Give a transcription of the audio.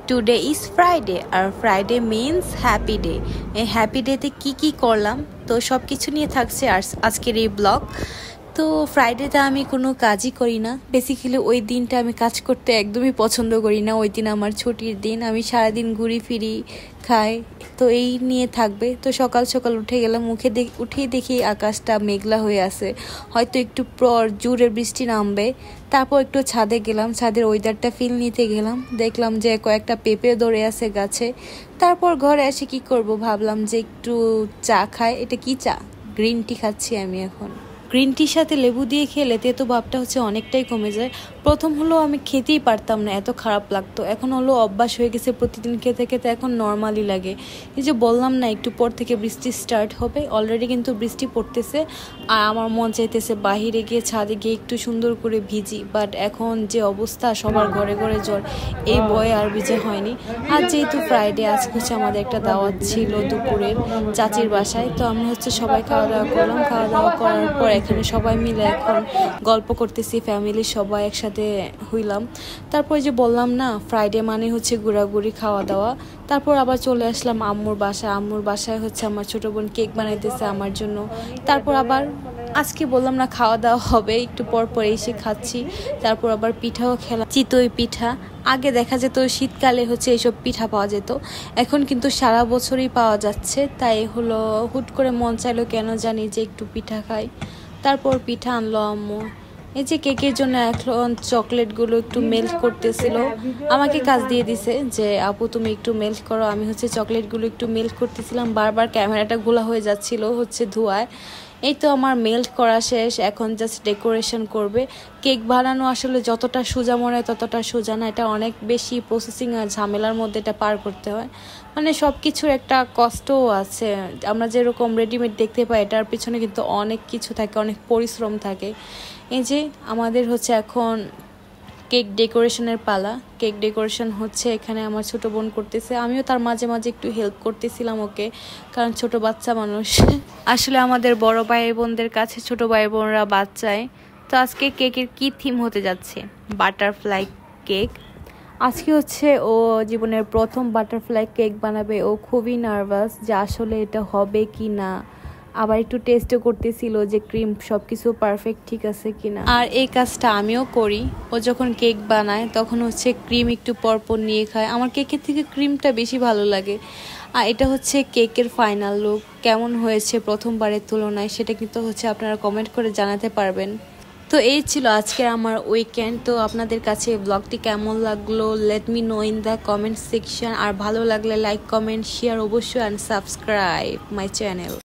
Today is Friday আর Friday means happy day. এই happy ডেতে কি করলাম তো সব কিছু নিয়ে থাকছে আজকের এই ব্লগ। তো ফ্রাইডেতে আমি কোনো কাজই করি না, বেসিক্যালি ওই দিনটা আমি কাজ করতে একদমই পছন্দ করি না। ওই দিন আমার ছুটির দিন, আমি সারাদিন ঘুরি ফিরি খাই, তো এই নিয়ে থাকবে। তো সকাল সকাল উঠে গেলাম, উঠেই দেখি আকাশটা মেঘলা হয়ে আছে, হয়তো একটু পর জোরে বৃষ্টি নামবে। তারপর একটু ছাদে গেলাম, ছাদের ওয়েদারটা ফিল নিতে গেলাম, দেখলাম যে কয়েকটা পেঁপে ধরে আছে গাছে। তারপর ঘরে এসে কি করব, ভাবলাম যে একটু চা খাই। এটা কি চা? গ্রিন টি খাচ্ছি আমি এখন। গ্রিন টির সাথে লেবু দিয়ে খেলে তেতো ভাবটা হচ্ছে অনেকটাই কমে যায়। প্রথম হলো আমি খেতেই পারতাম না, এত খারাপ লাগতো। এখন হলো অভ্যাস হয়ে গেছে, প্রতিদিন খেতে খেতে এখন নর্মালি লাগে। এই যে বললাম না একটু পর থেকে বৃষ্টি স্টার্ট হবে, অলরেডি কিন্তু বৃষ্টি পড়তেছে। আর আমার মন চাইতেছে বাহিরে গিয়ে ছাদে গিয়ে একটু সুন্দর করে ভিজি, বাট এখন যে অবস্থা, সবার ঘরে ঘরে জ্বর, এই বয়ে আর ভিজে হয়নি। আর যেহেতু ফ্রাইডে, আজকে হচ্ছে আমাদের একটা দাওয়াত ছিল দুপুরের চাচির বাসায়। তো আমি হচ্ছে সবাই খাওয়া দাওয়া করলাম। খাওয়া দাওয়া করার পর এখানে সবাই মিলে এখন গল্প করতেছি, ফ্যামিলির সবাই একসাথে হইলাম। তারপর যে বললাম না ফ্রাইডে মানে হচ্ছে ঘোরাঘুরি, খাওয়া দাওয়া। তারপর আবার চলে আসলাম আম্মুর বাসায়। আম্মুর বাসায় হচ্ছে আমার ছোট বোন কেক বানাইতেছে আমার জন্য। তারপর আবার আজকে বললাম না খাওয়া দাওয়া হবে, একটু পর পর এসে খাচ্ছি। তারপর আবার পিঠাও খেলাম, চিতই পিঠা। আগে দেখা যেত শীতকালে হচ্ছে এইসব পিঠা পাওয়া যেত, এখন কিন্তু সারা বছরই পাওয়া যাচ্ছে। তাই হলো হুট করে মন চাইলো কেন জানি যে একটু পিঠা খাই। তারপর পিঠা আনলো আম্মু। এই যে কেকের জন্য এখন চকলেটগুলো একটু মেল্ট করতেছিল, আমাকে কাজ দিয়ে দিছে যে আপু তুমি একটু মেল্ট করো। আমি হচ্ছে চকলেটগুলো একটু মেল্ট করতেছিলাম, বারবার ক্যামেরাটা ঘোলা হয়ে যাচ্ছিল হচ্ছে ধোঁয়ায়। এই তো আমার মেল্ট করা শেষ, এখন জাস্ট ডেকোরেশন করবে। কেক বানানো আসলে যতটা সোজা মনে হয় ততটা সোজা না, এটা অনেক বেশি প্রসেসিং আর ঝামেলার মধ্যে এটা পার করতে হয়। মানে সব কিছুর একটা কষ্টও আছে। আমরা যেরকম রেডিমেড দেখতে পাই, এটার পিছনে কিন্তু অনেক কিছু থাকে, অনেক পরিশ্রম থাকে। এই যে আমাদের হচ্ছে এখন কেক ডেকোরেশনের পালা। কেক ডেকোরেশন হচ্ছে এখানে আমার ছোট বোন করতেছে, আমিও তার মাঝে মাঝে একটু হেল্প করতেছিলাম ওকে, কারণ ছোট বাচ্চা মানুষ। আসলে আমাদের বড় ভাই বোনদের কাছে ছোট ভাই বোনরা বাচ্চায়। তো আজকে কেকের কি থিম হতে যাচ্ছে? Butterfly cake. আজকে হচ্ছে ও জীবনের প্রথম বাটারফ্লাই কেক বানাবে। ও খুবই নার্ভাস যে আসলে এটা হবে কি না। আবার একটু টেস্টও করতেছিল যে ক্রিম সবকিছু পারফেক্ট ঠিক আছে কিনা। আর এই কাজটা আমিও করি, ও যখন কেক বানায় তখন হচ্ছে ক্রিম একটু পরপর নিয়ে খায়। আমার কেকের থেকে ক্রিমটা বেশি ভালো লাগে। আর এটা হচ্ছে কেকের ফাইনাল লুক। কেমন হয়েছে প্রথমবারের তুলনায় সেটা কিন্তু হচ্ছে আপনারা কমেন্ট করে জানাতে পারবেন। তো এই ছিল আজকের আমার উইকেন্ড। তো আপনাদের কাছে ব্লগটি কেমন লাগলো let me know in the comment section. আর ভালো লাগলে লাইক, কমেন্ট, শেয়ার অবশ্যই, অ্যান্ড সাবস্ক্রাইব মাই চ্যানেল।